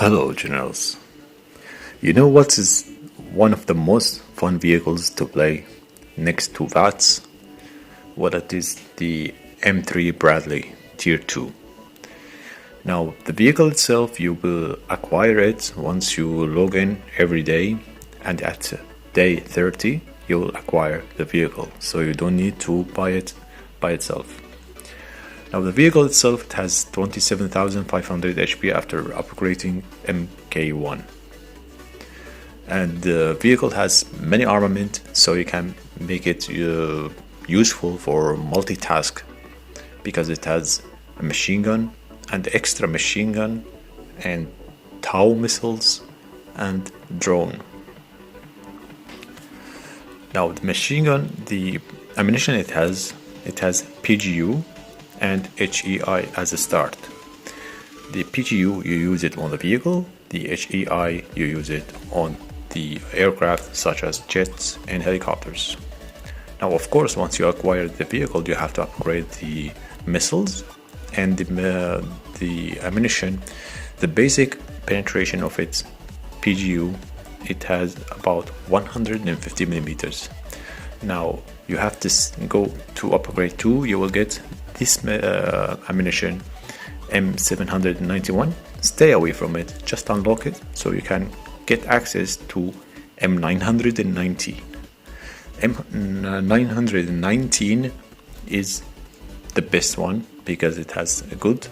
Hello, generals. You know what is one of the most fun vehicles to play next to VATS? Well, it is the M3 Bradley Tier 2. Now, the vehicle itself, you will acquire it once you log in every day, and at day 30, you will acquire the vehicle, so you don't need to buy it by itself. Now, the vehicle itself, it has 27,500 HP after upgrading MK1. And the vehicle has many armament, so you can make it useful for multitask, because it has a machine gun and extra machine gun and TOW missiles and drone. Now, the machine gun, the ammunition it has PGU and HEI as a start. The PGU, you use it on the vehicle. The HEI, you use it on the aircraft such as jets and helicopters. Now, of course, once you acquire the vehicle, you have to upgrade the missiles and the ammunition. The basic penetration of its PGU, it has about 150 millimeters. Now, you have to go to upgrade 2, you will get this ammunition M791. Stay away from it, just unlock it so you can get access to M919. M919 is the best one because it has a good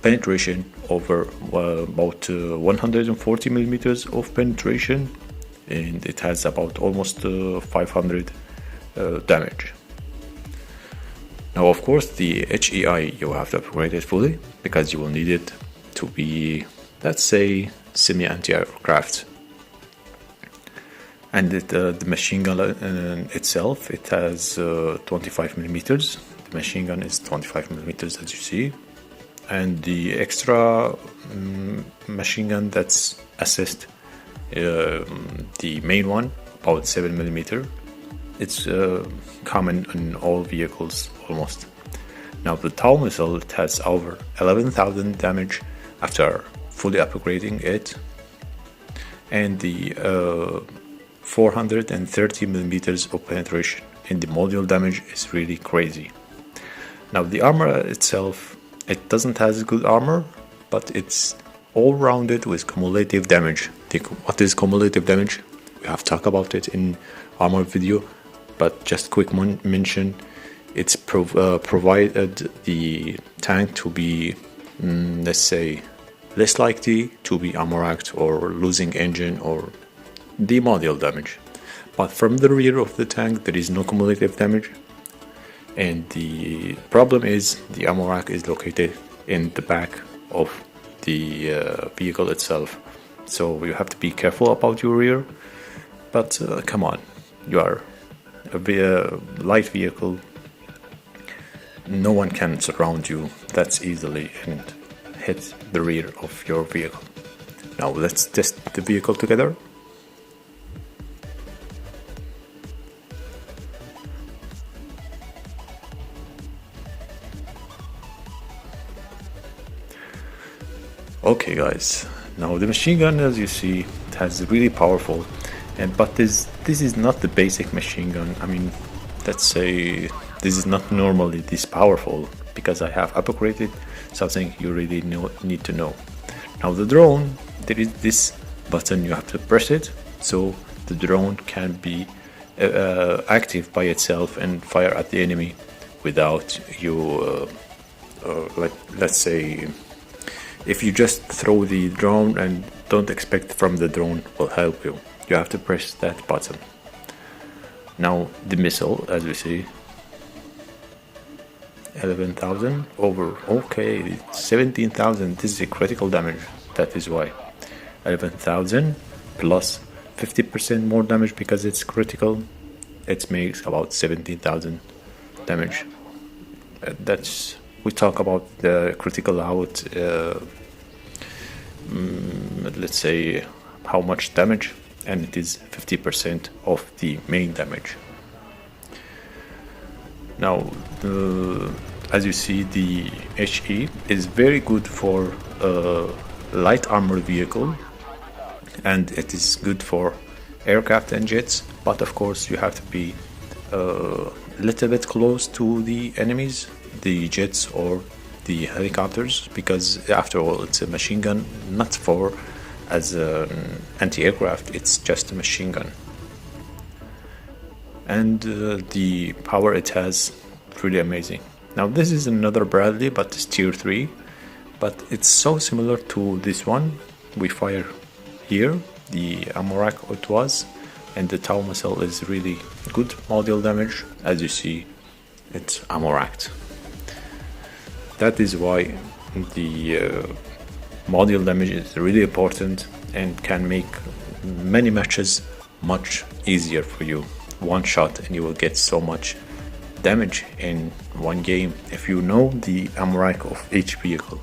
penetration over about 140 millimeters of penetration, and it has about almost 500 damage. Now, of course, the HEI, you have to upgrade it fully because you will need it to be, let's say, semi-anti-aircraft. And the machine gun itself, it has 25 millimeters. The machine gun is 25 millimeters, as you see. And the extra machine gun that's assist the main one, about 7 millimeter. It's common in all vehicles almost. Now, the TOW missile, it has over 11,000 damage after fully upgrading it, and the 430 millimeters of penetration, and the module damage is really crazy. Now, the armor itself, it doesn't have good armor, but it's all rounded with cumulative damage. What is cumulative damage? We have talked about it in armor video, but just quick mention, it's provided the tank to be, let's say, less likely to be armor-racked or losing engine or the module damage. But from the rear of the tank, there is no cumulative damage. And the problem is the ammo rack is located in the back of the vehicle itself. So you have to be careful about your rear. But come on, you are a light vehicle. No one can surround you that easily and hit the rear of your vehicle. Now let's test the vehicle together. Okay guys, now the machine gun, as you see, it has really powerful, but this is not the basic machine gun. I mean, let's say this is not normally this powerful, because I have upgraded something you really need to know. Now the drone, there is this button, you have to press it so the drone can be active by itself and fire at the enemy without you let's say, if you just throw the drone and don't expect from the drone will help you. You have to press that button. Now the missile, as we see, 11,000 over, okay, 17,000. This is a critical damage, that is why. 11,000 plus 50% more damage because it's critical. It makes about 17,000 damage. That's, we talk about the critical out, let's say how much damage, and it is 50% of the main damage. Now, as you see, the HE is very good for light armored vehicle, and it is good for aircraft and jets, but of course you have to be a little bit close to the enemies, the jets or the helicopters, because after all it's a machine gun, not for as an anti-aircraft, it's just a machine gun. And the power it has, really amazing. Now this is another Bradley, but it's tier 3, but it's so similar to this one. We fire here, the ammo rack it was, and the Tau missile is really good module damage. As you see, it's ammo racked. That is why the module damage is really important and can make many matches much easier for you. One shot and you will get so much damage in one game if you know the ammo rack of each vehicle.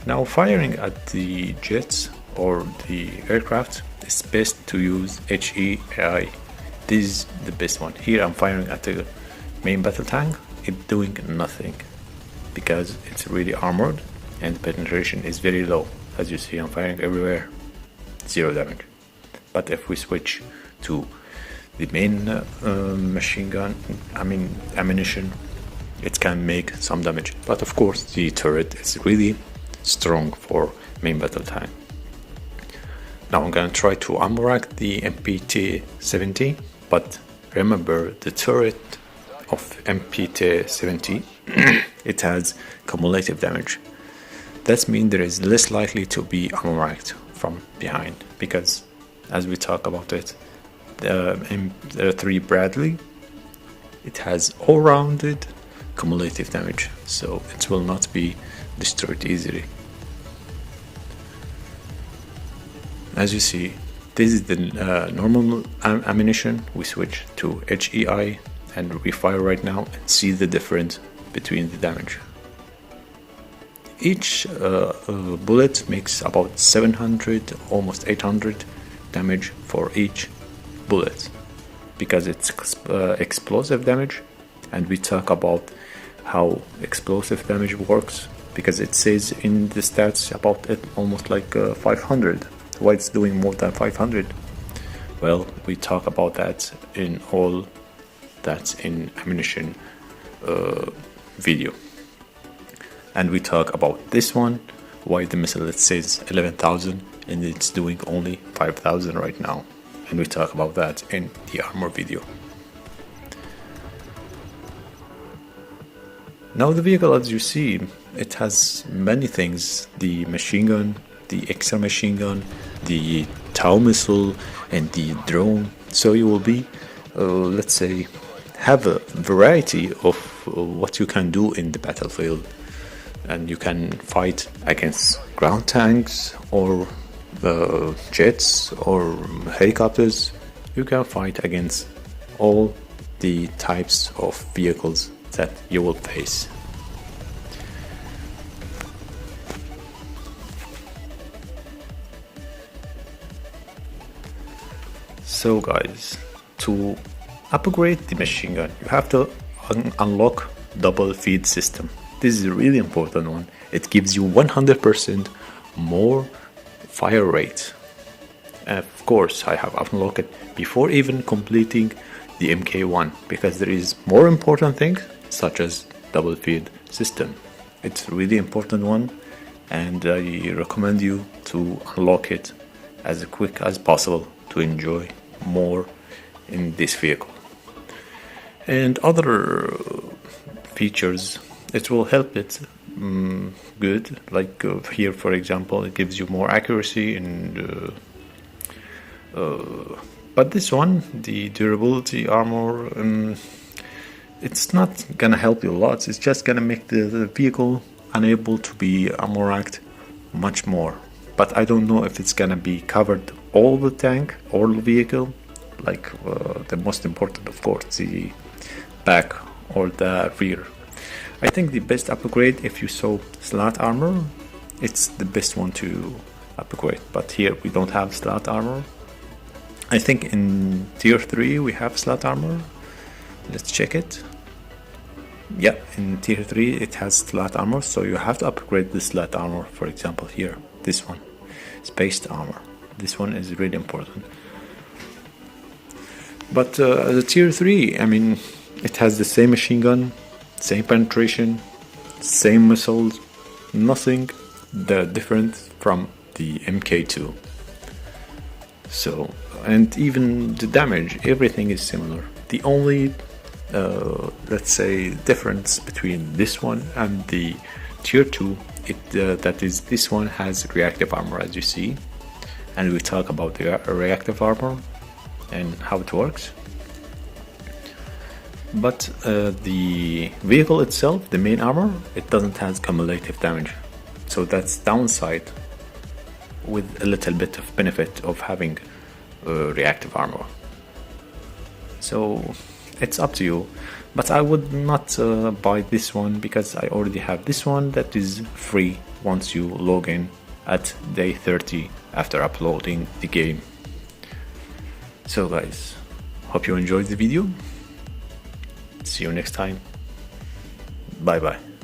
Now firing at the jets or the aircraft, it's best to use HEI. This is the best one. Here I'm firing at the main battle tank. It's doing nothing because it's really armored and the penetration is very low. As you see, I'm firing everywhere, 0 damage. But if we switch to the main machine gun, ammunition, it can make some damage. But of course the turret is really strong for main battle tank. Now I'm gonna try to ammo rack the MWT-70, but remember the turret of MWT-70 it has cumulative damage. That means there is less likely to be ammo racked from behind, because as we talk about it, the M3 Bradley, it has all-rounded cumulative damage, so it will not be destroyed easily. As you see, this is the normal ammunition. We switch to HEI and we fire right now and see the difference between the damage. Each bullet makes about 700, almost 800 damage for each bullet, because it's explosive damage, and we talk about how explosive damage works, because it says in the stats about it almost like 500. Why it's doing more than 500? Well, we talk about that in all that's in ammunition video, and we talk about this one, why the missile it says 11,000 and it's doing only 5,000 right now, and we talk about that in the armor video. Now the vehicle, as you see, it has many things: the machine gun, the extra machine gun, the Tau missile, and the drone. So you will be, let's say, have a variety of what you can do in the battlefield, and you can fight against ground tanks or jets or helicopters. You can fight against all the types of vehicles that you will face. So guys, to upgrade the machine gun, you have to unlock double feed system. This is a really important one. It gives you 100% more fire rate. And of course, I have unlocked it before even completing the MK1, because there is more important things such as double feed system. It's a really important one, and I recommend you to unlock it as quick as possible to enjoy more in this vehicle. And other features, it will help it good, like here for example, it gives you more accuracy, and but this one, the durability armor, it's not gonna help you a lot. It's just gonna make the vehicle unable to be ammo racked much more. But I don't know if it's gonna be covered all the tank or the vehicle, like the most important, of course, the back or the rear. I think the best upgrade, if you saw slat armor, it's the best one to upgrade. But here we don't have slat armor. I think in tier 3 we have slat armor. Let's check it. Yeah, in tier 3 it has slat armor, so you have to upgrade the slat armor. For example, here, this one, spaced armor. This one is really important. But the tier 3, I mean, it has the same machine gun, same penetration, same missiles, nothing that different from the MK2. So, and even the damage, everything is similar. The only let's say difference between this one and the tier 2, that is, this one has reactive armor, as you see, and we talk about the reactive armor and how it works. But the vehicle itself, the main armor, it doesn't have cumulative damage, so that's downside, with a little bit of benefit of having reactive armor. So it's up to you, but I would not buy this one because I already have this one that is free once you log in at day 30 after uploading the game. So guys, hope you enjoyed the video. See you next time. Bye bye.